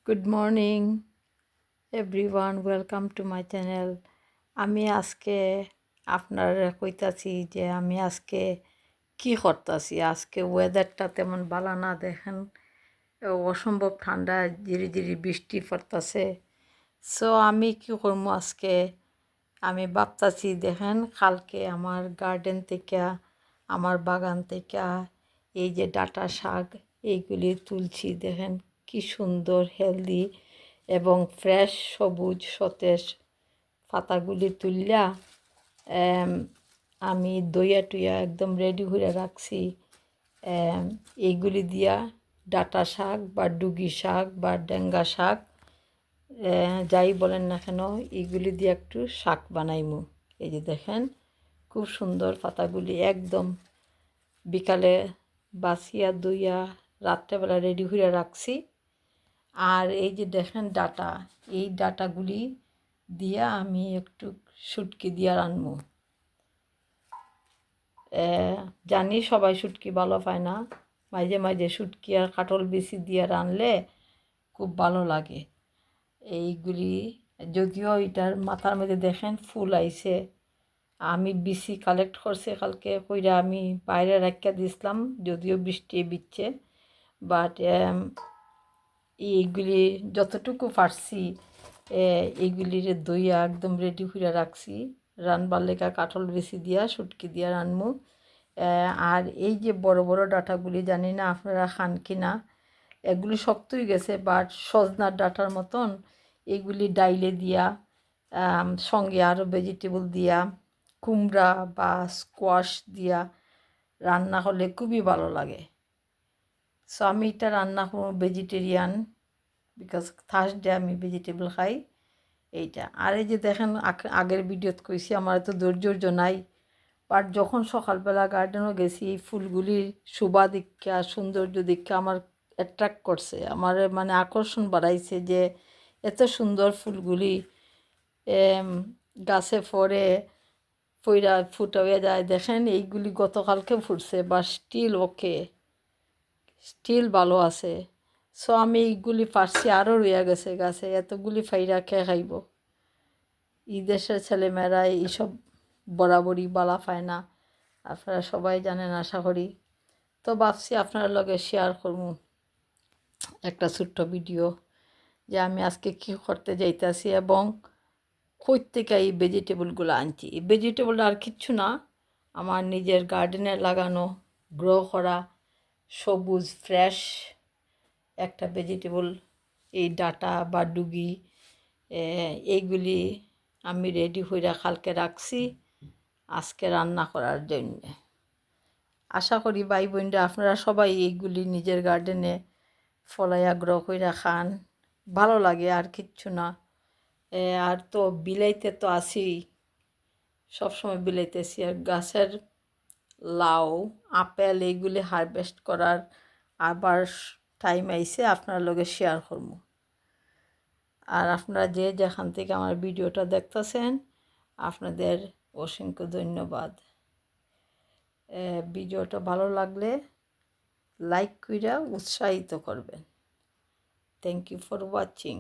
Good morning everyone, welcome to my channel. আমি আজকে আপনার কইতাছি যে আমি আজকে কি করতাছি। আজকে ওয়েদারটা তেমন ভালো না, দেখেন অসম্ভব ঠান্ডা, ধীরে ধীরে বৃষ্টি পড়তাছে। সো আমি কি করবো আজকে, আমি ভাবতাছি দেখেন কালকে আমার গার্ডেন থেকে, আমার বাগান থেকে এই যে ডাঁটা শাক এইগুলি তুলছি। দেখেন কি সুন্দর, হেলদি এবং ফ্রেশ, সবুজ সতেজ পাতাগুলি তুললা আমি দইয়া টুইয়া একদম রেডি করে রাখছি। এইগুলি দিয়া ডাঁটা শাক বা ডুগি শাক বা ডেঙ্গা শাক, যাই বলেন না কেন, এইগুলি দিয়ে একটু শাক বানাইমু। এই যে দেখেন খুব সুন্দর পাতাগুলি একদম বিকালে বাছিয়া দইয়া রাত্রেবেলা রেডি করে রাখছি। আর এই যে দেখেন ডাটা, এই ডাটাগুলি দিয়া আমি একটু শুটকি দিয়া রানবো। জানি সবাই শুটকি ভালো পায় না, মাঝে মাঝে শুটকি আর কাটল বেশি দিয়ে রানলে খুব ভালো লাগে। এইগুলি যদিও এটার মাথার মধ্যে দেখেন ফুল আইছে, আমি বিসি কালেক্ট করছে কালকে কইরা আমি বাইরে রাখিয়া দিছিলাম, যদিও বৃষ্টি বিচ্ছে। বাট এইগুলি যতটুকু পারছি এইগুলির দইয়া একদম রেডি করে রাখছি রানবার লেখা, কাঠল বেশি দিয়া শুটকি দিয়া রানমু। আর এই যে বড় বড় ডাঁটাগুলি, জানি না আপনারা খান কি না, এগুলি শক্তই গেছে, বাট সজনার ডাঁটার মতন এগুলি ডাইলে দিয়া সঙ্গে আরও ভেজিটেবল দিয়া, কুমড়া বা স্কোয়াশ দিয়া রান্না হলে খুবই ভালো লাগে। সো আমি এটা রান্না করবো ভেজিটেরিয়ান, বিকজ থার্সডে আমি ভেজিটেবল খাই। এইটা আর এই যে দেখেন আগের ভিডিওতে কইছি আমার তো ধৈর্য নাই, বাট যখন সকালবেলা গার্ডেনও গেছি এই ফুলগুলির শোভা দীক্ষা, সৌন্দর্য দীক্ষা আমার অ্যাট্রাক্ট করছে, আমার মানে আকর্ষণ বাড়াইছে যে এত সুন্দর ফুলগুলি গাছে ফরে ফইরা ফুটা হয়ে যায়। দেখেন এইগুলি গতকালকে ফুটছে বা স্টিল ভালো আছে। সো আমি এইগুলি পারছি, আরও রইয়া গেছে গাছে, এতগুলি ফাইরা খেয়ে খাইব। এই দেশের ছেলেমেয়েরা এইসব বরাবরই বালা পায় না, আপনারা সবাই জানেন আশা করি। তো ভাবছি আপনার লগে শেয়ার করব একটা ছোট্ট ভিডিও, যে আমি আজকে কী করতে যাইতেছি এবং কই থেকে এই ভেজিটেবলগুলো আনছি। এই ভেজিটেবলটা আর কিচ্ছু না, আমার নিজের গার্ডেনে লাগানো, গ্রো করা সবুজ ফ্রেশ একটা ভেজিটেবল, এই ডাঁটা বা ডুগি, এইগুলি আমি রেডি হইরা কালকে রাখছি আজকে রান্না করার জন্য। আশা করি ভাই বোনরা আপনারা সবাই এইগুলি নিজের গার্ডেনে ফলাইয়া গ্রো কইরা খান, ভালো লাগে আর কিচ্ছু না। আর তো বিলাইতে তো আছি, সবসময় বিলাইতেছি। আর গাছের লাউ, আপেল এইগুলি হারভেস্ট করার আবার টাইম আইছে, আপনার লগে শেয়ার করবো। আর আপনারা যে যেখান থেকে আমার ভিডিওটা দেখতেছেন আপনাদের অসংখ্য ধন্যবাদ। ভিডিওটা ভালো লাগলে লাইক কইরা উৎসাহিত করবেন। Thank you for watching.